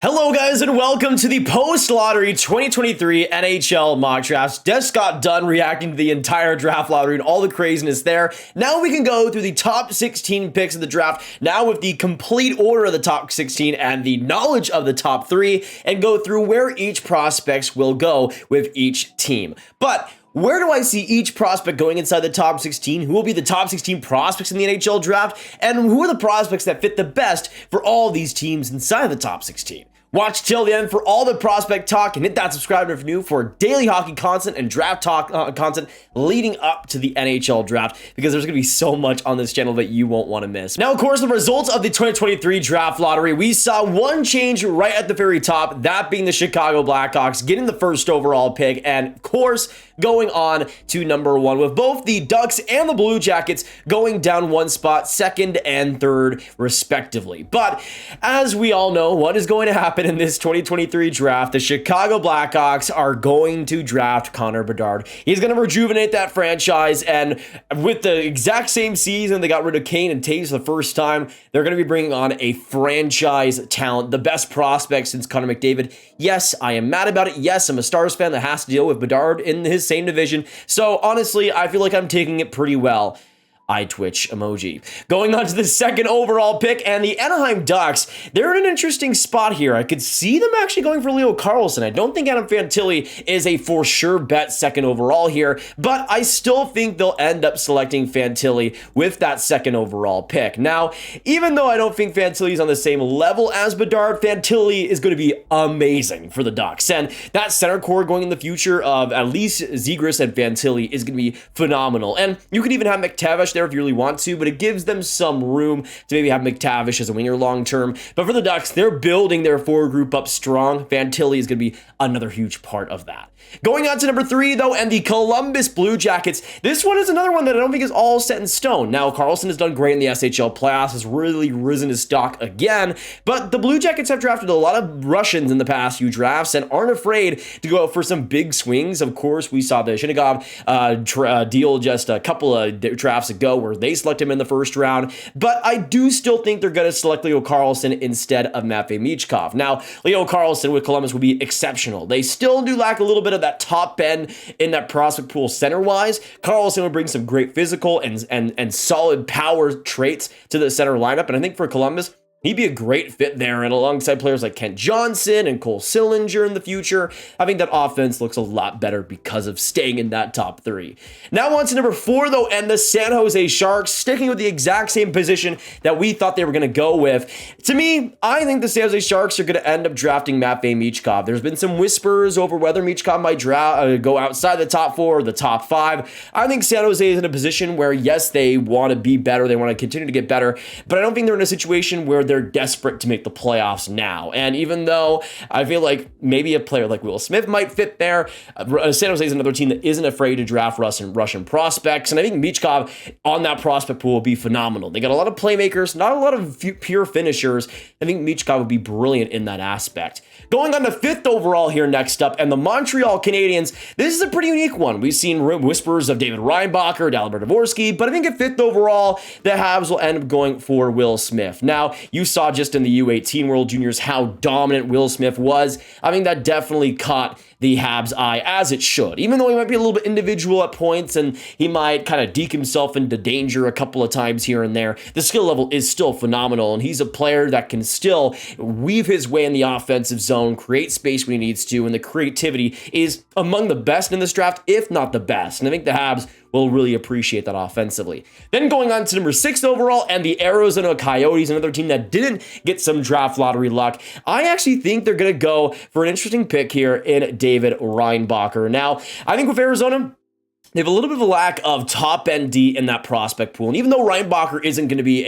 Hello guys and welcome to the post-lottery 2023 NHL mock drafts. Just got done reacting to the entire draft lottery and all the craziness there. Now we can go through the top 16 picks of the draft, now with the complete order of the top 16 and the knowledge of the top 3, and go through where each prospects will go with each team. But where do I see each prospect going inside the top 16? Who will be the top 16 prospects in the NHL draft? And who are the prospects that fit the best for all these teams inside the top 16? Watch till the end for all the prospect talk and hit that subscribe button if you're new for daily hockey content and draft talk content leading up to the NHL draft, because there's going to be so much on this channel that you won't want to miss. Now, of course, the results of the 2023 draft lottery, we saw one change right at the very top, that being the Chicago Blackhawks getting the first overall pick, and of course, going on to number 1, with both the Ducks and the Blue Jackets going down one spot, second and third, respectively. But as we all know, what is going to happen in this 2023 draft? The Chicago Blackhawks are going to draft Connor Bedard. He's going to rejuvenate that franchise, and with the exact same season they got rid of Kane and Taves the first time, they're going to be bringing on a franchise talent, the best prospect since Connor McDavid. Yes, I am mad about it. Yes, I'm a Stars fan that has to deal with Bedard in his same division. So honestly, I feel like I'm taking it pretty well. I twitch emoji. Going on to the second overall pick, and the Anaheim Ducks, they're in an interesting spot here. I could see them actually going for Leo Carlsson. I don't think Adam Fantilli is a for sure bet second overall here, but I still think they'll end up selecting Fantilli with that second overall pick. Now, even though I don't think Fantilli is on the same level as Bedard, Fantilli is going to be amazing for the Ducks. And that center core going in the future of at least Zegras and Fantilli is going to be phenomenal. And you could even have McTavish there if you really want to, but it gives them some room to maybe have McTavish as a winger long term. But for the Ducks, they're building their forward group up strong. Fantilli is going to be another huge part of that. Going on to number 3, though, and the Columbus Blue Jackets. This one is another one that I don't think is all set in stone. Now, Carlsson has done great in the SHL playoffs, has really risen his stock again, but the Blue Jackets have drafted a lot of Russians in the past few drafts and aren't afraid to go out for some big swings. Of course, we saw the Michkov deal just a couple of drafts ago where they select him in the first round, but I do still think they're going to select Leo Carlsson instead of Matvei Michkov. Now, Leo Carlsson with Columbus will be exceptional. They still do lack a little bit of that top end in that prospect pool center-wise. Carlsson would bring some great physical and solid power traits to the center lineup, and I think for Columbus, he'd be a great fit there, and alongside players like Kent Johnson and Cole Sillinger in the future, I think that offense looks a lot better because of staying in that top 3. Now on to number 4, though, and the San Jose Sharks, sticking with the exact same position that we thought they were going to go with. To me, I think the San Jose Sharks are going to end up drafting Matvei Michkov. There's been some whispers over whether Michkov might go outside the top 4 or the top 5. I think San Jose is in a position where, yes, they want to be better, they want to continue to get better, but I don't think they're in a situation where they're desperate to make the playoffs now. And even though I feel like maybe a player like Will Smith might fit there, San Jose is another team that isn't afraid to draft Russian prospects, and I think Michkov on that prospect pool will be phenomenal. They got a lot of playmakers, not a lot of pure finishers. I think Michkov would be brilliant in that aspect. Going on to 5th overall here next up, and the Montreal Canadiens. This is a pretty unique one. We've seen whispers of David Reinbacher, Dalibor Dvorsky, but I think at 5th overall, the Habs will end up going for Will Smith. Now, you saw just in the U18 World Juniors how dominant Will Smith was. I think that definitely caught the Habs' eye, as it should. Even though he might be a little bit individual at points and he might kind of deke himself into danger a couple of times here and there, the skill level is still phenomenal, and he's a player that can still weave his way in the offensive zone, create space when he needs to, and the creativity is among the best in this draft, if not the best. And I think the Habs will really appreciate that offensively. Then going on to number 6 overall, and the Arizona Coyotes, another team that didn't get some draft lottery luck. I actually think they're going to go for an interesting pick here in David Reinbacher. Now, I think with Arizona, they have a little bit of a lack of top-end D in that prospect pool. And even though Reinbacher isn't going to be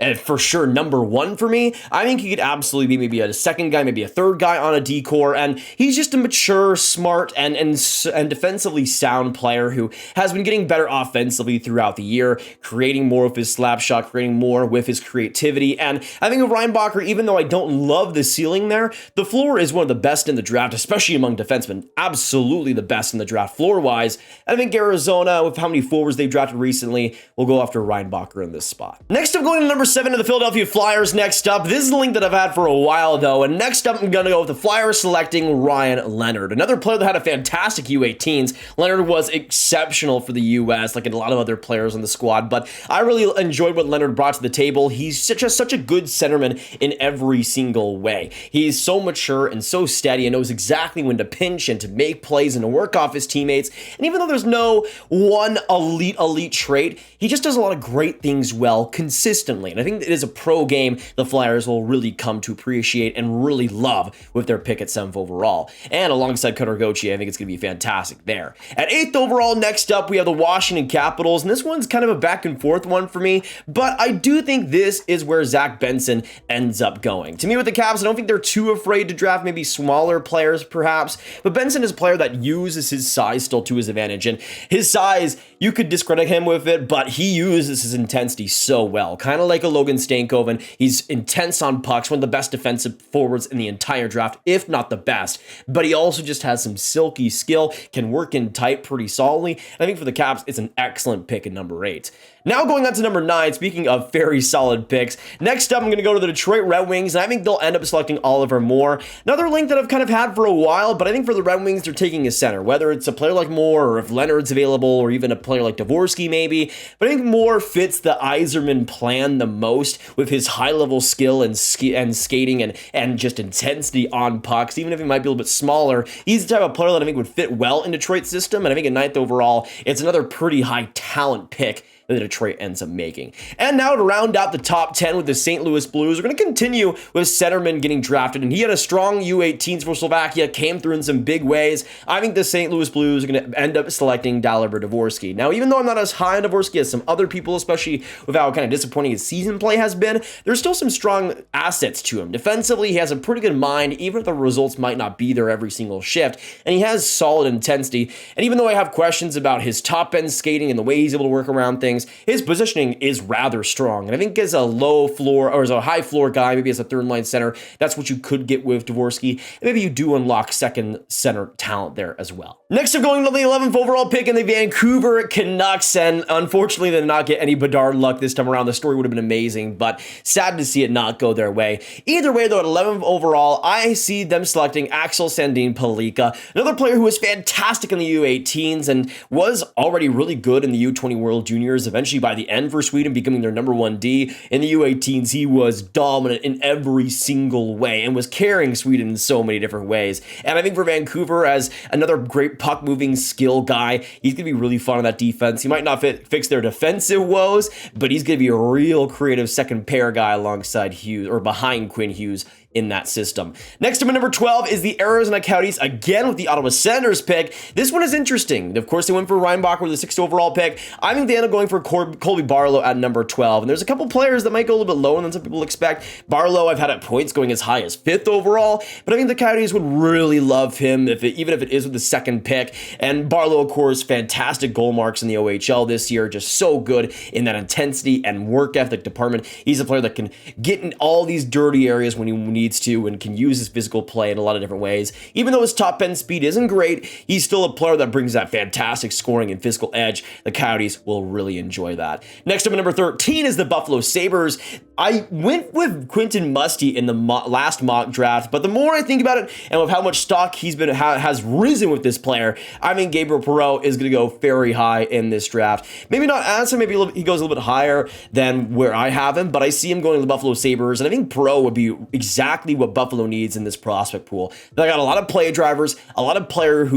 a for sure number 1 for me, I think he could absolutely be maybe a second guy, maybe a third guy on a D core. And he's just a mature, smart, and defensively sound player who has been getting better offensively throughout the year, creating more with his slap shot, creating more with his creativity. And I think with Reinbacher, even though I don't love the ceiling there, the floor is one of the best in the draft, especially among defensemen. Absolutely the best in the draft floor-wise. I think Arizona, with how many forwards they've drafted recently, we'll go after Reinbacher in this spot. Next up, going to number 7 to the Philadelphia Flyers. Next up, this is a link that I've had for a while though, and next up I'm going to go with the Flyers selecting Ryan Leonard, another player that had a fantastic U18s. Leonard was exceptional for the US, like a lot of other players on the squad, but I really enjoyed what Leonard brought to the table. He's such a good centerman in every single way. He's so mature and so steady and knows exactly when to pinch and to make plays and to work off his teammates. And even though there's no one elite trait, he just does a lot of great things well consistently. And I think it is a pro game the Flyers will really come to appreciate and really love with their pick at 7th overall. And alongside Kotargochi, I think it's going to be fantastic there. At 8th overall, next up, we have the Washington Capitals. And this one's kind of a back and forth one for me, but I do think this is where Zach Benson ends up going. To me, with the Caps, I don't think they're too afraid to draft maybe smaller players, perhaps, but Benson is a player that uses his size still to his advantage, and his size, you could discredit him with it, but he uses his intensity so well, kind of like a Logan Stankoven. He's intense on pucks, one of the best defensive forwards in the entire draft, if not the best, but he also just has some silky skill, can work in tight pretty solidly. I think for the Caps, it's an excellent pick at number 8. Now going on to number 9, speaking of very solid picks, next up I'm going to go to the Detroit Red Wings, and I think they'll end up selecting Oliver Moore. Another link that I've kind of had for a while, but I think for the Red Wings, they're taking a center, whether it's a player like Moore or if Leonard's available or even a player like Dvorsky maybe, but I think Moore fits the Yzerman plan the most with his high-level skill and skating and just intensity on pucks, even if he might be a little bit smaller. He's the type of player that I think would fit well in Detroit's system, and I think at 9th overall, it's another pretty high talent pick that Detroit ends up making. And now to round out the top 10 with the St. Louis Blues, we're going to continue with centerman getting drafted, and he had a strong U18s for Slovakia, came through in some big ways. I think the St. Louis Blues are going to end up selecting Dalibor Dvorsky. Now, even though I'm not as high on Dvorsky as some other people, especially with how kind of disappointing his season play has been, there's still some strong assets to him. Defensively, he has a pretty good mind, even if the results might not be there every single shift, and he has solid intensity. And even though I have questions about his top-end skating and the way he's able to work around things, his positioning is rather strong. And I think as a low floor or as a high floor guy, maybe as a third line center, that's what you could get with Dvorsky. And maybe you do unlock second center talent there as well. Next up, going to the 11th overall pick in the Vancouver Canucks. And unfortunately, they did not get any Bedard luck this time around. The story would have been amazing, but sad to see it not go their way. Either way, though, at 11th overall, I see them selecting Axel, Sandin, Pellikka, another player who was fantastic in the U18s and was already really good in the U20 World Juniors, eventually by the end for Sweden, becoming their number 1 D. In the U18s, he was dominant in every single way and was carrying Sweden in so many different ways. And I think for Vancouver, as another great puck-moving skill guy, he's going to be really fun on that defense. He might not fix their defensive woes, but he's going to be a real creative second pair guy alongside Hughes, or behind Quinn Hughes, in that system. Next up at number 12 is the Arizona Coyotes, again with the Ottawa Senators pick. This one is interesting. Of course, they went for Reinbacher with the 6th overall pick. I think they end up going for Colby Barlow at number 12. And there's a couple players that might go a little bit lower than some people expect. Barlow, I've had at points going as high as 5th overall, but I think the Coyotes would really love him even if it is with the 2nd pick. And Barlow, of course, fantastic goal marks in the OHL this year, just so good in that intensity and work ethic department. He's a player that can get in all these dirty areas when he needs to and can use his physical play in a lot of different ways. Even though his top end speed isn't great, he's still a player that brings that fantastic scoring and physical edge. The Coyotes will really enjoy that. Next up at number 13 is the Buffalo Sabres. I went with Quentin Musty in the last mock draft, but the more I think about it and with how much stock has risen with this player, I mean Gabriel Perreault is going to go very high in this draft. Maybe not as him, maybe he goes a little bit higher than where I have him, but I see him going to the Buffalo Sabres, and I think Perreault would be exactly what Buffalo needs in this prospect pool. They got a lot of play drivers, a lot of players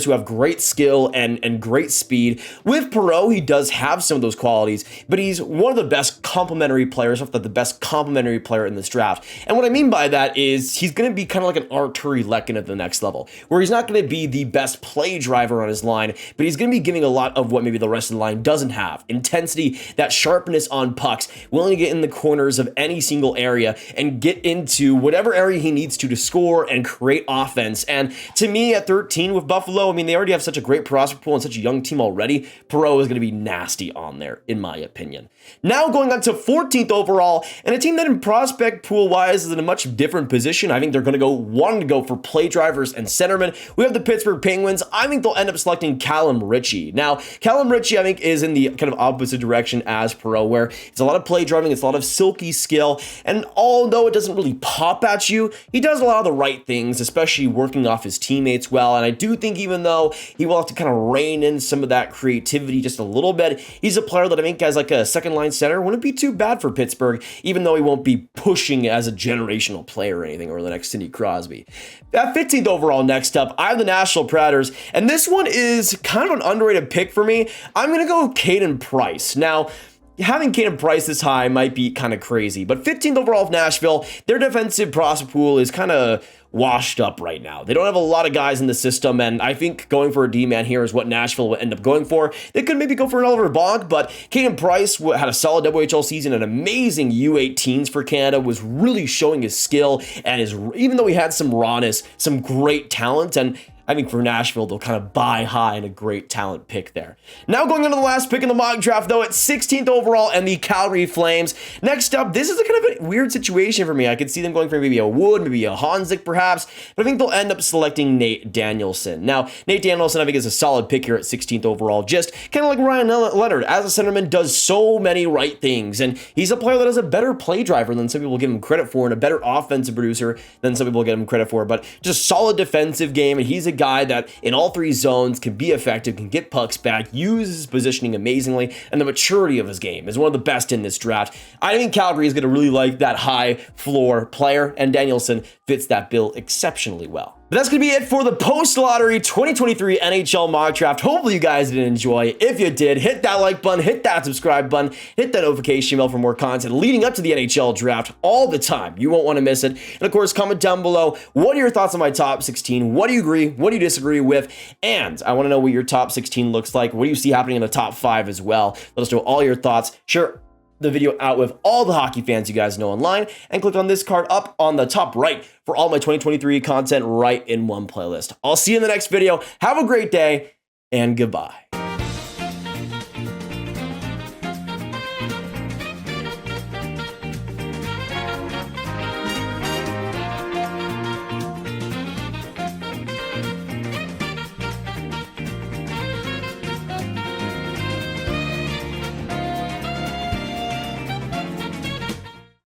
who have great skill and great speed. With Perreault, he does have some of those qualities, but he's one of the best complementary players, if not the best complementary player in this draft. And what I mean by that is he's going to be kind of like an Arturi Lekin at the next level, where he's not going to be the best play driver on his line, but he's going to be giving a lot of what maybe the rest of the line doesn't have. Intensity, that sharpness on pucks, willing to get in the corners of any single area and get into whatever area he needs to score and create offense. And to me, at 13 with Buffalo, I mean, they already have such a great prospect pool and such a young team already. Perreault is going to be nasty on there, in my opinion. Now going on to 14th overall, and a team that in prospect pool-wise is in a much different position. I think they're going to want to go for play drivers and centermen. We have the Pittsburgh Penguins. I think they'll end up selecting Calum Ritchie. Now, Calum Ritchie, I think, is in the kind of opposite direction as Perreault, where it's a lot of play driving, it's a lot of silky skill, and although it doesn't really pop at you, he does a lot of the right things, especially working off his teammates well. And I do think even though he will have to kind of rein in some of that creativity just a little bit, he's a player that I think as like a second line center wouldn't be too bad for Pittsburgh, even though he won't be pushing as a generational player or anything, or the next Sidney Crosby. At 15th overall, next up, I have the Nashville Predators, and this one is kind of an underrated pick for me. I'm going to go with Caden Price. Now, having Caden Price this high might be kind of crazy, but 15th overall of Nashville, their defensive prospect pool is kind of washed up right now. They don't have a lot of guys in the system, and I think going for a D-man here is what Nashville will end up going for. They could maybe go for an Oliver Bonk, but Caden Price had a solid WHL season, an amazing U18s for Canada, was really showing his skill, and even though he had some rawness, some great talent, and I think for Nashville, they'll kind of buy high and a great talent pick there. Now going on to the last pick in the mock draft, though, at 16th overall, and the Calgary Flames. Next up, this is a kind of a weird situation for me. I could see them going for maybe a Wood, maybe a Honzek, perhaps, but I think they'll end up selecting Nate Danielson. Now, Nate Danielson, I think, is a solid pick here at 16th overall, just kind of like Ryan Leonard, as a centerman, does so many right things, and he's a player that has a better play driver than some people give him credit for, and a better offensive producer than some people give him credit for, but just solid defensive game, and he's a guy that in all three zones can be effective, can get pucks back, uses his positioning amazingly, and the maturity of his game is one of the best in this draft. I think Calgary is going to really like that high floor player, and Danielson fits that bill exceptionally well. But that's going to be it for the post-lottery 2023 NHL mock draft. Hopefully you guys did enjoy. If you did, hit that like button, hit that subscribe button, hit that notification bell for more content leading up to the NHL draft all the time. You won't want to miss it. And of course, comment down below, what are your thoughts on my top 16? What do you agree? What do you disagree with? And I want to know what your top 16 looks like. What do you see happening in the top 5 as well? Let us know all your thoughts. Share the video out with all the hockey fans you guys know online, and click on this card up on the top right for all my 2023 content right in one playlist. I'll see you in the next video. Have a great day, and goodbye.